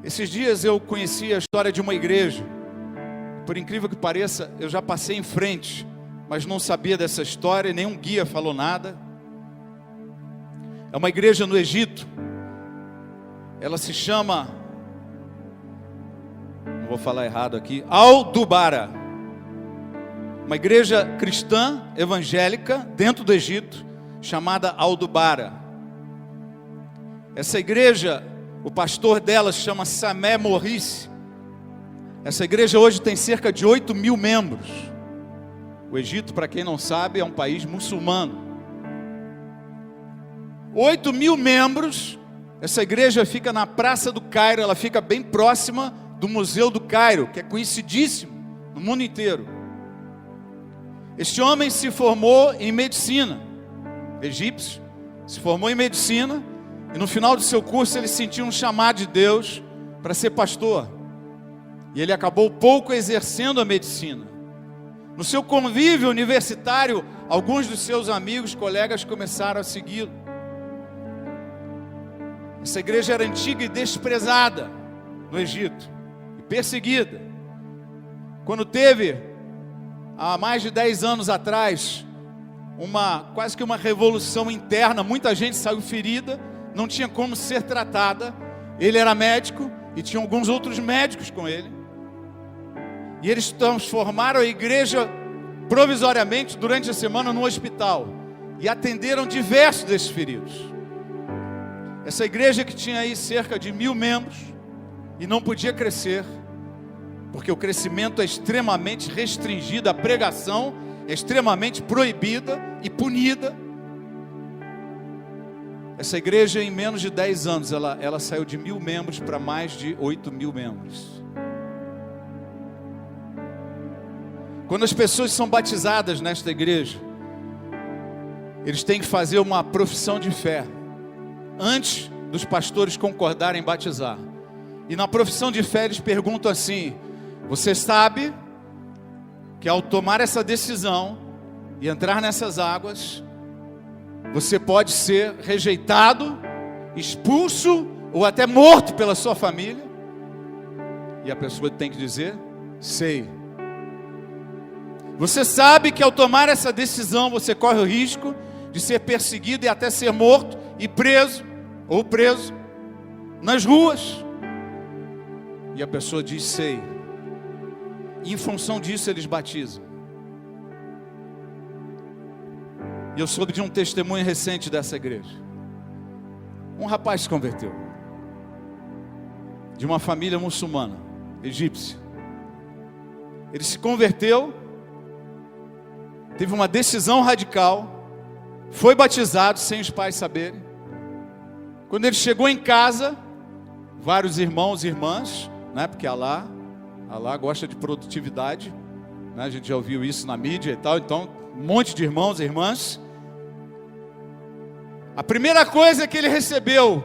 Esses dias eu conheci a história de uma igreja. Por incrível que pareça, eu já passei em frente, mas não sabia dessa história e nenhum guia falou nada. É uma igreja no Egito. Ela se chama, não vou falar errado aqui, Al-Dubara. Uma igreja cristã, evangélica, dentro do Egito, chamada Al-Dubara. Essa igreja, o pastor dela se chama Samé Morris. Essa igreja hoje tem cerca de 8 mil membros. O Egito, para quem não sabe, é um país muçulmano. 8 mil membros. Essa igreja fica na Praça do Cairo. Ela fica bem próxima do Museu do Cairo, que é conhecidíssimo no mundo inteiro. Este homem se formou em medicina, egípcio, se formou em medicina, e no final do seu curso ele sentiu um chamado de Deus para ser pastor. E ele acabou pouco exercendo a medicina. No seu convívio universitário, alguns dos seus amigos, colegas começaram a segui-lo. Essa igreja era antiga e desprezada no Egito, e perseguida. Quando teve, há mais de 10 anos atrás, quase que uma revolução interna, muita gente saiu ferida, não tinha como ser tratada. Ele era médico e tinha alguns outros médicos com ele. E eles transformaram a igreja provisoriamente durante a semana num hospital e atenderam diversos desses feridos. Essa igreja que tinha aí cerca de 1000 membros e não podia crescer, porque o crescimento é extremamente restringido, a pregação é extremamente proibida e punida. Essa igreja, em menos de 10 anos, ela saiu de 1000 membros para mais de 8 mil membros. Quando as pessoas são batizadas nesta igreja, eles têm que fazer uma profissão de fé antes dos pastores concordarem em batizar. E na profissão de fé eles perguntam assim: você sabe que ao tomar essa decisão e entrar nessas águas, você pode ser rejeitado, expulso ou até morto pela sua família? E a pessoa tem que dizer: sei. Você sabe que ao tomar essa decisão você corre o risco de ser perseguido e até ser morto e preso nas ruas? E a pessoa diz: sei. E em função disso eles batizam. E eu soube de um testemunho recente dessa igreja. Um rapaz se converteu, de uma família muçulmana, egípcia. Ele se converteu, teve uma decisão radical, foi batizado sem os pais saberem. Quando ele chegou em casa, vários irmãos e irmãs, né, porque Allah gosta de produtividade, né, a gente já ouviu isso na mídia e tal, então um monte de irmãos e irmãs. A primeira coisa que ele recebeu,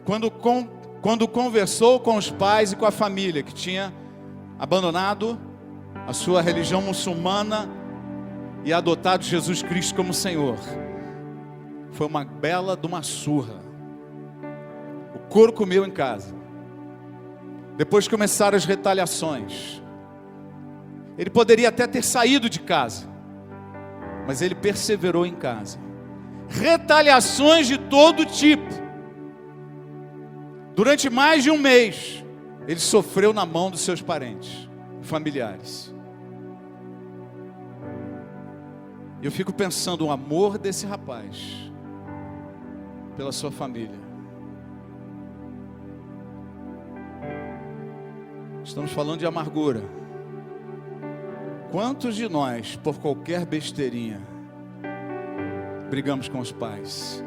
quando conversou com os pais e com a família, que tinha abandonado a sua religião muçulmana e adotado Jesus Cristo como Senhor, foi uma bela de uma surra. O couro comeu em casa. Depois começaram as retaliações. Ele poderia até ter saído de casa, mas ele perseverou em casa. Retaliações de todo tipo. Durante mais de um mês, ele sofreu na mão dos seus parentes, familiares. Eu fico pensando o amor desse rapaz pela sua família. Estamos falando de amargura. Quantos de nós, por qualquer besteirinha, brigamos com os pais?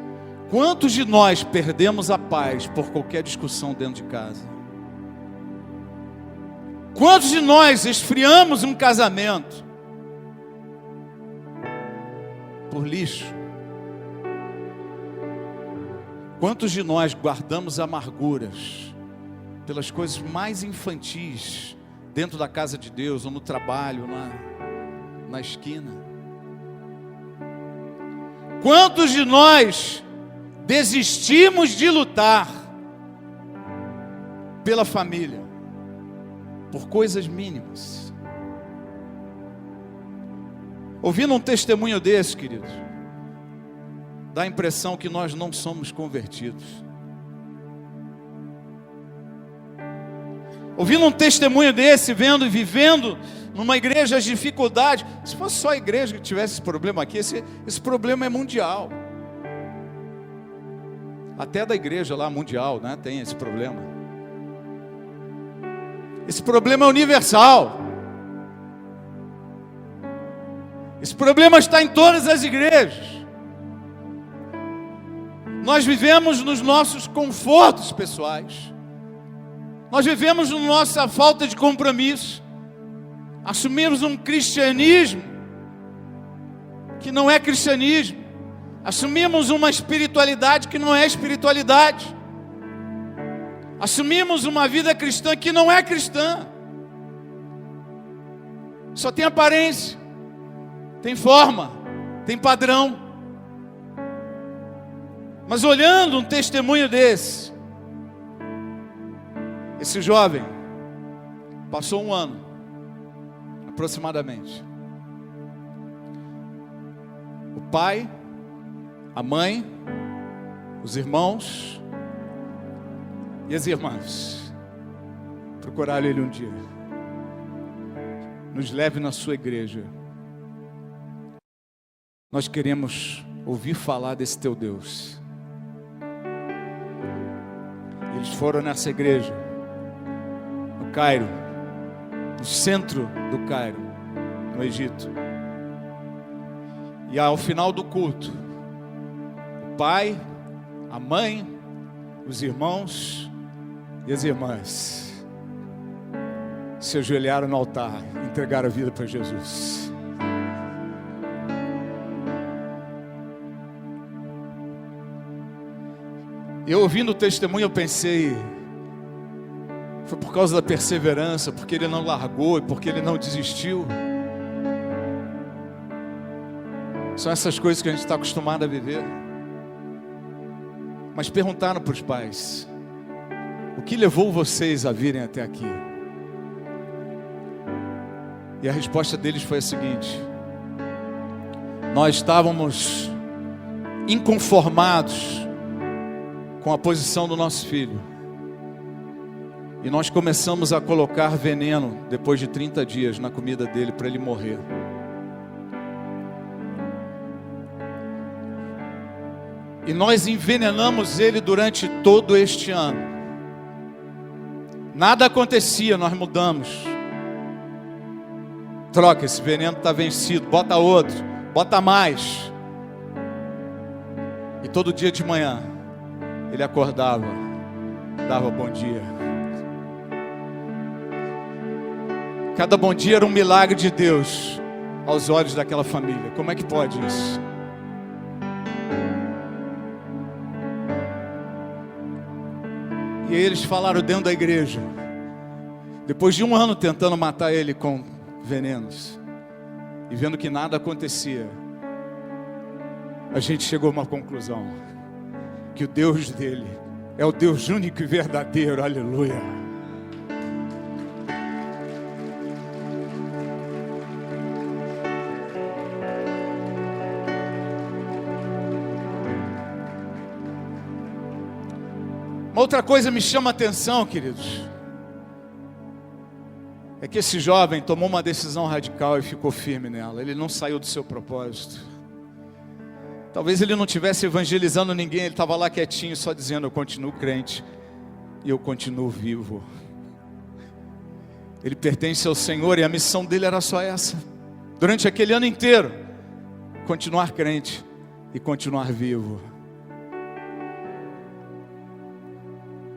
Quantos de nós perdemos a paz por qualquer discussão dentro de casa? Quantos de nós esfriamos um casamento por lixo? Quantos de nós guardamos amarguras pelas coisas mais infantis dentro da casa de Deus, ou no trabalho, na esquina? Quantos de nós desistimos de lutar pela família, por coisas mínimas. Ouvindo um testemunho desse, queridos, dá a impressão que nós não somos convertidos. Ouvindo um testemunho desse, vendo e vivendo numa igreja as dificuldades. Se fosse só a igreja que tivesse esse problema aqui, esse problema é mundial. Até da igreja lá mundial, né, tem esse problema. Esse problema é universal. Esse problema está em todas as igrejas. Nós vivemos nos nossos confortos pessoais. Nós vivemos na nossa falta de compromisso. Assumimos um cristianismo que não é cristianismo. Assumimos uma espiritualidade que não é espiritualidade. Assumimos uma vida cristã que não é cristã. Só tem aparência, tem forma, tem padrão. Mas olhando um testemunho desse, esse jovem passou um ano, aproximadamente. O pai, a mãe, os irmãos e as irmãs procuraram ele um dia. Nos leve na sua igreja. Nós queremos ouvir falar desse teu Deus. Eles foram nessa igreja, no Cairo, no centro do Cairo, no Egito. E ao final do culto, o pai, a mãe, os irmãos e as irmãs se ajoelharam no altar, entregaram a vida para Jesus. Eu ouvindo o testemunho, eu pensei, foi por causa da perseverança, porque ele não largou e porque ele não desistiu. São essas coisas que a gente está acostumado a viver. Mas perguntaram para os pais: o que levou vocês a virem até aqui? E a resposta deles foi a seguinte: nós estávamos inconformados com a posição do nosso filho. E nós começamos a colocar veneno, depois de 30 dias, na comida dele, para ele morrer. E nós envenenamos ele durante todo este ano. Nada acontecia, nós mudamos. Troca, esse veneno está vencido, bota outro, bota mais. E todo dia de manhã, ele acordava, dava bom dia. Cada bom dia era um milagre de Deus aos olhos daquela família. Como é que pode isso? E aí eles falaram dentro da igreja, depois de um ano tentando matar ele com venenos, e vendo que nada acontecia, a gente chegou a uma conclusão: que o Deus dele é o Deus único e verdadeiro. Aleluia. Uma outra coisa me chama a atenção, queridos, é que esse jovem tomou uma decisão radical e ficou firme nela. Ele não saiu do seu propósito. Talvez ele não estivesse evangelizando ninguém, ele estava lá quietinho, só dizendo: eu continuo crente e eu continuo vivo. Ele pertence ao Senhor e a missão dele era só essa. Durante aquele ano inteiro, continuar crente e continuar vivo.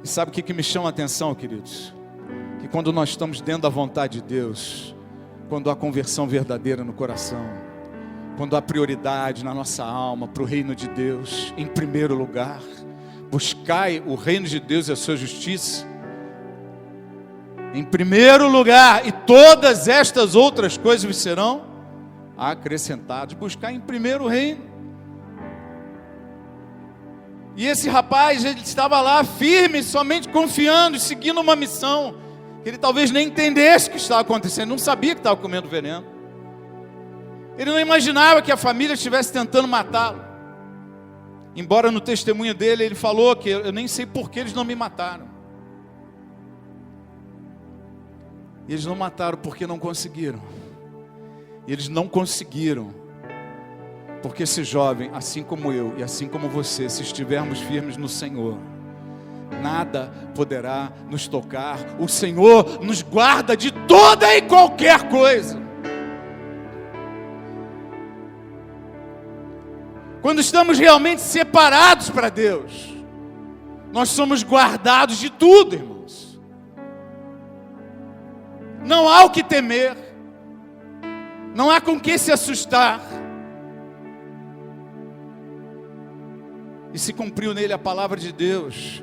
E sabe o que me chama a atenção, queridos? Que quando nós estamos dentro da vontade de Deus, quando há conversão verdadeira no coração, quando há prioridade na nossa alma para o reino de Deus, em primeiro lugar, buscai o reino de Deus e a sua justiça, em primeiro lugar, e todas estas outras coisas vos serão acrescentadas. Buscar em primeiro o reino. E esse rapaz, ele estava lá firme, somente confiando, seguindo uma missão, que ele talvez nem entendesse o que estava acontecendo, não sabia que estava comendo veneno. Ele não imaginava que a família estivesse tentando matá-lo. Embora no testemunho dele, ele falou que eu nem sei por que eles não me mataram. E eles não mataram porque não conseguiram. E eles não conseguiram porque esse jovem, assim como eu e assim como você, se estivermos firmes no Senhor, nada poderá nos tocar. O Senhor nos guarda de toda e qualquer coisa. Quando estamos realmente separados para Deus, nós somos guardados de tudo, irmãos. Não há o que temer, não há com que se assustar. E se cumpriu nele a palavra de Deus,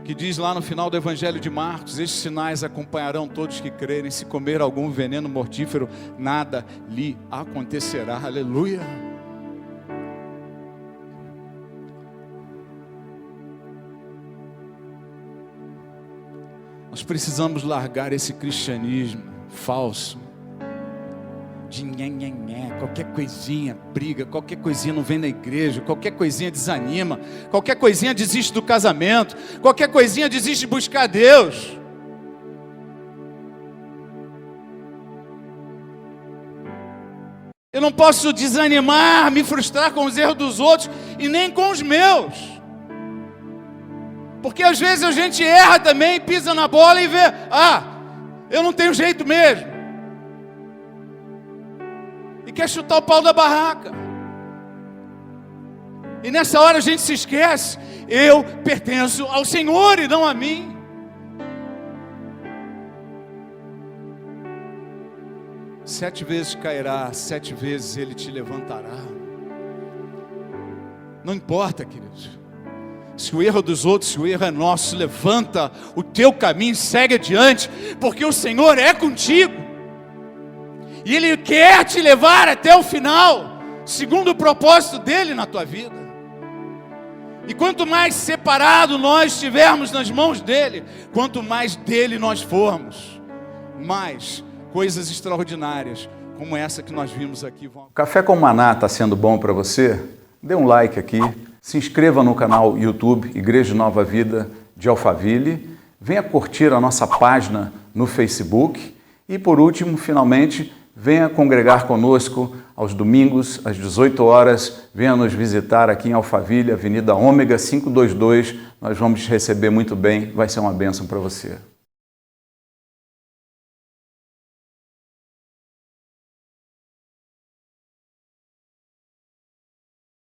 que diz lá no final do Evangelho de Marcos: estes sinais acompanharão todos que crerem, se comer algum veneno mortífero, nada lhe acontecerá. Aleluia! Nós precisamos largar esse cristianismo falso, de nhenhenhé, qualquer coisinha briga, qualquer coisinha não vem na igreja, qualquer coisinha desanima, qualquer coisinha desiste do casamento, qualquer coisinha desiste de buscar Deus. Eu não posso desanimar, me frustrar com os erros dos outros e nem com os meus. Porque às vezes a gente erra também, pisa na bola e vê, eu não tenho jeito mesmo. E quer chutar o pau da barraca. E nessa hora a gente se esquece, eu pertenço ao Senhor e não a mim. Sete vezes cairá, 7 vezes Ele te levantará. Não importa, queridos. Se o erro dos outros, se o erro é nosso, levanta o teu caminho, segue adiante, porque o Senhor é contigo. E Ele quer te levar até o final, segundo o propósito dEle na tua vida. E quanto mais separado nós estivermos nas mãos dEle, quanto mais dEle nós formos, mais coisas extraordinárias como essa que nós vimos aqui. O Café com Maná está sendo bom para você? Dê um like aqui, se inscreva no canal YouTube Igreja Nova Vida de Alphaville, venha curtir a nossa página no Facebook e, por último, finalmente, venha congregar conosco aos domingos, às 18 horas, venha nos visitar aqui em Alphaville, Avenida Ômega 522, nós vamos te receber muito bem, vai ser uma bênção para você.